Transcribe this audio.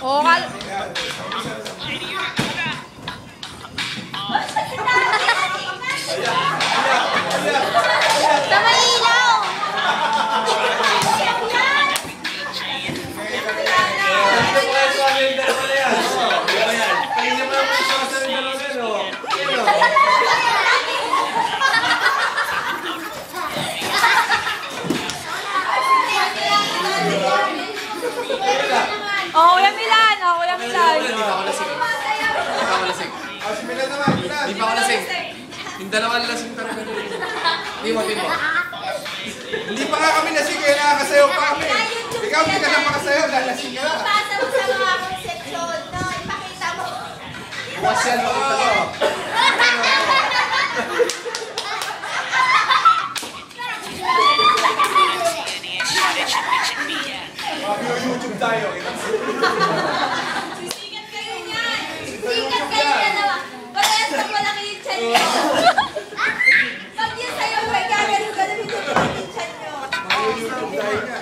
Oh, kal... Sa Manilaw! Oh, Kuya Milan! Oh, Kuya Milan! Hindi pa ako lasing. Hindi pa ako lasing. Si Milan naman, Milan. Hindi pa ako lasing. Yung dalawang lasing talaga. Hindi mo. Hindi pa nga kami lasing, kaya nakakasayaw pa kami. Ikaw hindi ka na makasayaw, dahil lasing ka na. Ipasa mo sa mga konsepsyon, no? Ipakita mo. Bukas yan, makita ko. YouTube tayo. Sikat kayo niyan. Sikat kayo niyan naman. Parehas na malaki yung chan nyo. Pag yun sa'yo, may gagano-gano yung chan nyo. YouTube tayo nga.